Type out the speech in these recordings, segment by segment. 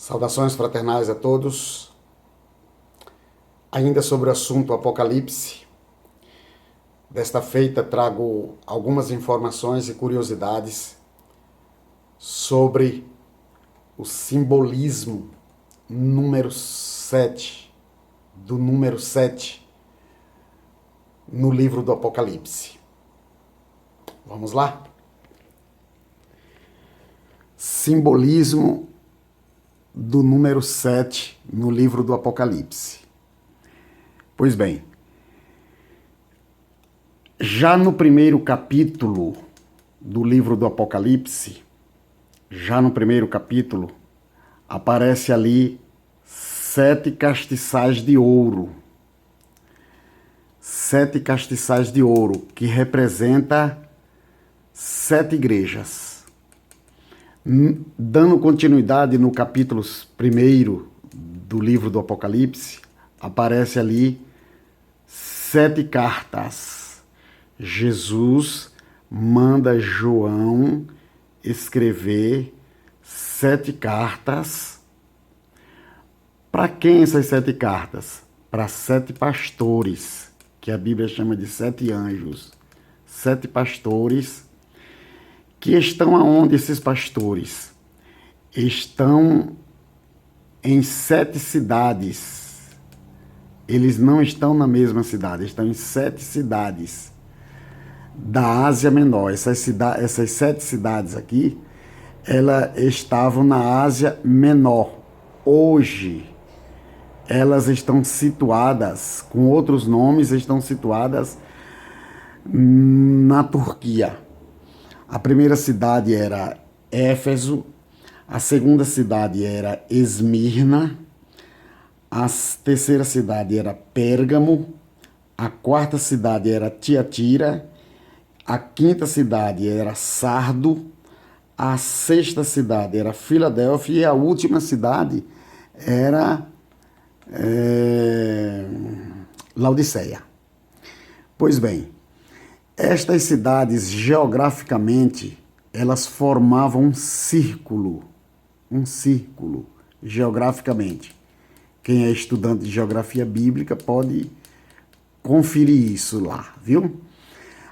Saudações fraternais a todos. Ainda sobre o assunto Apocalipse, desta feita trago algumas informações e curiosidades sobre o simbolismo número 7, do número 7 no livro do Apocalipse. Vamos lá? Simbolismo do número 7 no livro do Apocalipse. Pois bem, já no primeiro capítulo do livro do Apocalipse, aparece ali 7 castiçais de ouro. 7 castiçais de ouro, que representa 7 igrejas. Dando continuidade no capítulo 1 do livro do Apocalipse, aparece ali 7 cartas. Jesus manda João escrever 7 cartas. Para quem essas 7 cartas? Para 7 pastores, que a Bíblia chama de 7 anjos. 7 pastores que estão aonde esses pastores? Estão em 7 cidades. Eles não estão na mesma cidade, estão em 7 cidades da Ásia Menor. Essas 7 cidades aqui, elas estavam na Ásia Menor. Hoje, elas estão situadas, com outros nomes, estão situadas na Turquia. A primeira cidade era Éfeso, a segunda cidade era Esmirna, a terceira cidade era Pérgamo, a quarta cidade era Tiatira, a quinta cidade era Sardo, a sexta cidade era Filadélfia e a última cidade era Laodiceia. Pois bem, estas cidades, geograficamente, elas formavam um círculo geograficamente. Quem é estudante de geografia bíblica pode conferir isso lá, viu?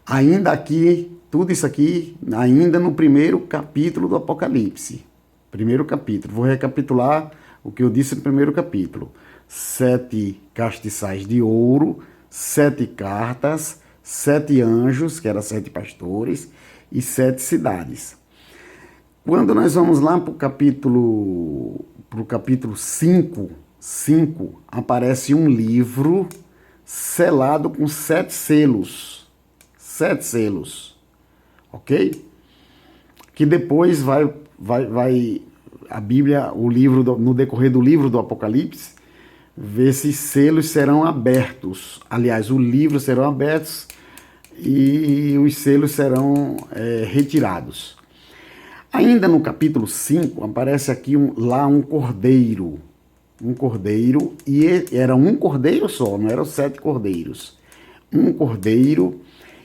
Ainda aqui, tudo isso aqui, ainda no primeiro capítulo do Apocalipse. Primeiro capítulo. Vou recapitular o que eu disse no primeiro capítulo. 7 castiçais de ouro, 7 cartas, 7 anjos, que eram 7 pastores, e 7 cidades. Quando nós vamos lá para o capítulo 5, aparece um livro selado com 7 selos. 7 selos. Ok? Que depois vai a Bíblia, no decorrer do livro do Apocalipse, ver se selos serão abertos. Aliás, o livro serão abertos e os selos serão retirados. Ainda no capítulo 5, aparece aqui lá um cordeiro. Um cordeiro, e era um cordeiro só, não eram 7 cordeiros. Um cordeiro,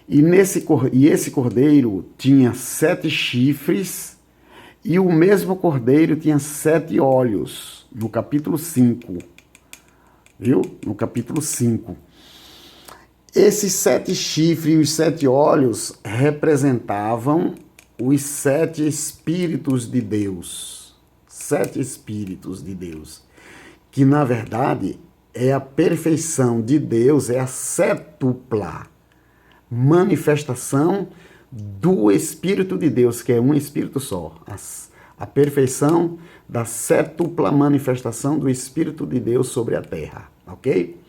e esse cordeiro tinha 7 chifres, e o mesmo cordeiro tinha 7 olhos, no capítulo 5. Viu? No capítulo 5. Esses 7 chifres e os 7 olhos representavam os 7 Espíritos de Deus. 7 Espíritos de Deus. Que, na verdade, é a perfeição de Deus, é a sétupla manifestação do Espírito de Deus, que é um Espírito só. A perfeição da sétupla manifestação do Espírito de Deus sobre a terra. Ok?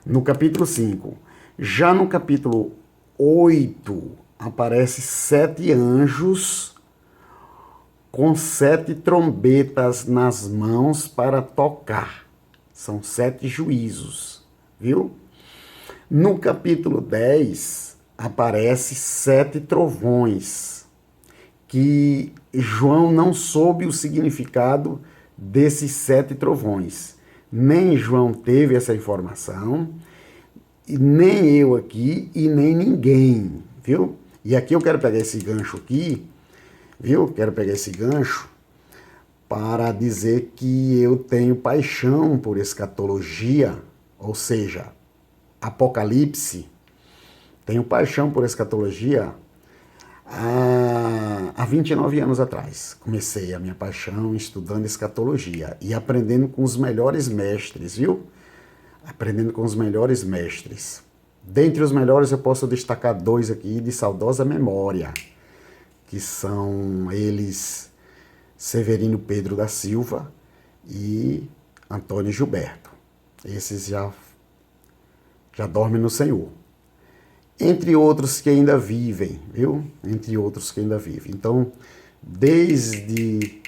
No capítulo 5. Já no capítulo 8, aparece 7 anjos com 7 trombetas nas mãos para tocar. São 7 juízos, viu? No capítulo 10, aparece 7 trovões, que João não soube o significado desses 7 trovões. Nem João teve essa informação, e nem eu aqui, e nem ninguém, viu? E aqui eu quero pegar esse gancho aqui, viu? Quero pegar esse gancho para dizer que eu tenho paixão por escatologia, ou seja, Apocalipse. Tenho paixão por escatologia há 29 anos atrás. Comecei a minha paixão estudando escatologia e aprendendo com os melhores mestres, viu? Aprendendo com os melhores mestres. Dentre os melhores eu posso destacar 2 aqui de saudosa memória, que são eles Severino Pedro da Silva e Antônio Gilberto. Esses já dormem no Senhor. Entre outros que ainda vivem, viu? Entre outros que ainda vivem. Então, desde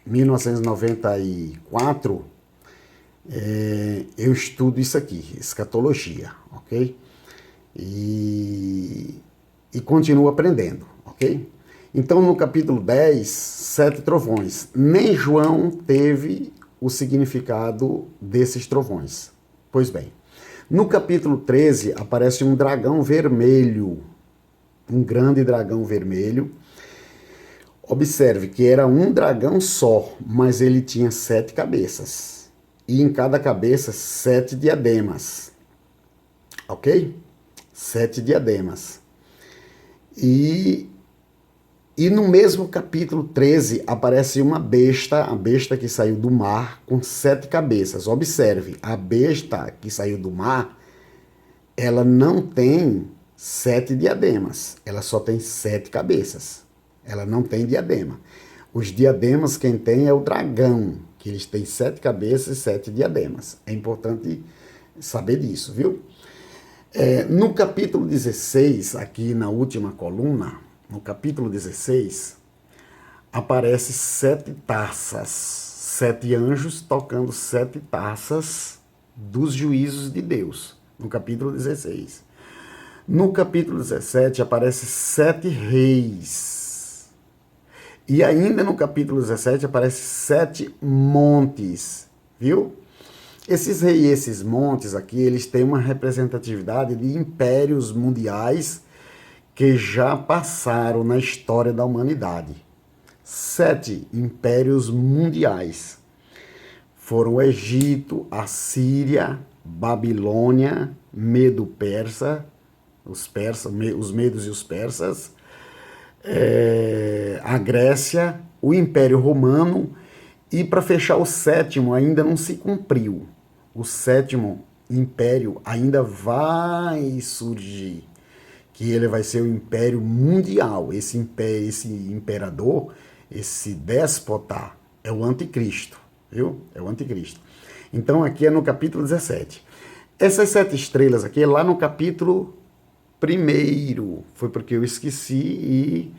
1994, eu estudo isso aqui, escatologia, ok? E continuo aprendendo, ok? Então, no capítulo 10, 7 trovões. Nem João teve o significado desses trovões. Pois bem, no capítulo 13 aparece um dragão vermelho, um grande dragão vermelho. Observe que era um dragão só, mas ele tinha 7 cabeças. E em cada cabeça, 7 diademas. Ok? 7 diademas. E no mesmo capítulo 13 aparece uma besta, a besta que saiu do mar, com 7 cabeças. Observe, a besta que saiu do mar, ela não tem 7 diademas, ela só tem 7 cabeças. Ela não tem diadema. Os diademas quem tem é o dragão, que eles têm 7 cabeças e 7 diademas. É importante saber disso, viu? No capítulo 16, aqui na última coluna, no capítulo 16, aparece 7 taças, 7 anjos tocando 7 taças dos juízos de Deus, no capítulo 16. No capítulo 17 aparece 7 reis. E ainda no capítulo 17 aparece 7 montes, viu? Esses reis e esses montes aqui, eles têm uma representatividade de impérios mundiais que já passaram na história da humanidade. 7 impérios mundiais foram o Egito, a Síria, Babilônia, Medo-Persa, os medos e os persas, a Grécia, o Império Romano, e para fechar o 7º ainda não se cumpriu. O 7º império ainda vai surgir, que ele vai ser o Império Mundial. Esse imperador, esse déspota, é o anticristo, viu? É o anticristo. Então aqui é no capítulo 17. Essas 7 estrelas aqui é lá no capítulo 1º, foi porque eu esqueci e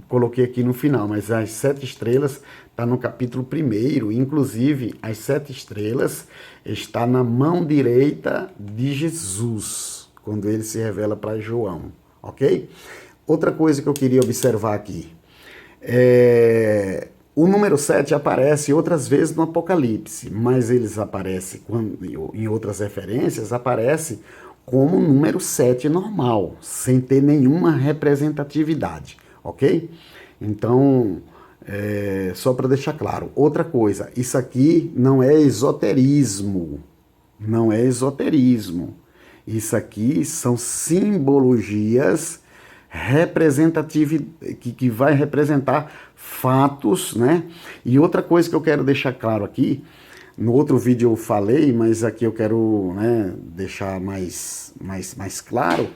coloquei aqui no final, mas as 7 estrelas está no capítulo 1º, inclusive as 7 estrelas está na mão direita de Jesus, quando ele se revela para João, ok? Outra coisa que eu queria observar aqui, o número 7 aparece outras vezes no Apocalipse, mas eles aparecem, em outras referências, aparece como número 7 normal, sem ter nenhuma representatividade, ok? Então, só para deixar claro. Outra coisa, isso aqui não é esoterismo, não é esoterismo. Isso aqui são simbologias representativas, que vai representar fatos, né? E outra coisa que eu quero deixar claro aqui, no outro vídeo eu falei, mas aqui eu quero, né, deixar mais claro,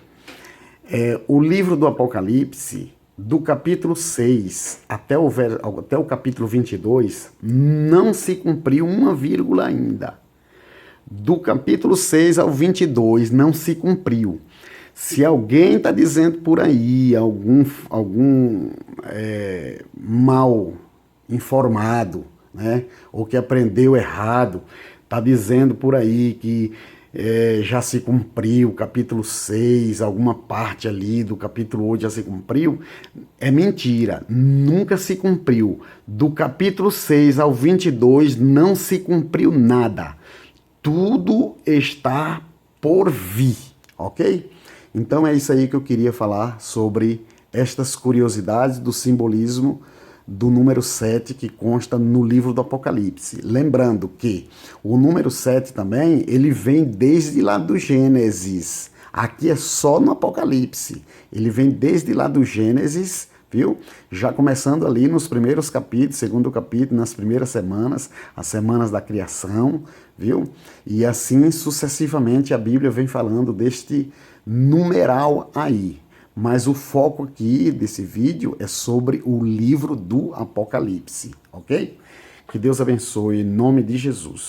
o livro do Apocalipse, do capítulo 6 até o capítulo 22, não se cumpriu uma vírgula ainda. Do capítulo 6 ao 22 não se cumpriu. Se alguém está dizendo por aí, algum mal informado, né, ou que aprendeu errado, está dizendo por aí que já se cumpriu o capítulo 6, alguma parte ali do capítulo 8 já se cumpriu, é mentira, nunca se cumpriu. Do capítulo 6 ao 22 não se cumpriu nada. Tudo está por vir, ok? Então é isso aí que eu queria falar sobre estas curiosidades do simbolismo do número 7 que consta no livro do Apocalipse. Lembrando que o número 7 também, ele vem desde lá do Gênesis. Aqui é só no Apocalipse. Ele vem desde lá do Gênesis, viu? Já começando ali nos primeiros capítulos, segundo capítulo, nas primeiras semanas, as semanas da criação, viu? E assim sucessivamente a Bíblia vem falando deste numeral aí. Mas o foco aqui desse vídeo é sobre o livro do Apocalipse, ok? Que Deus abençoe em nome de Jesus.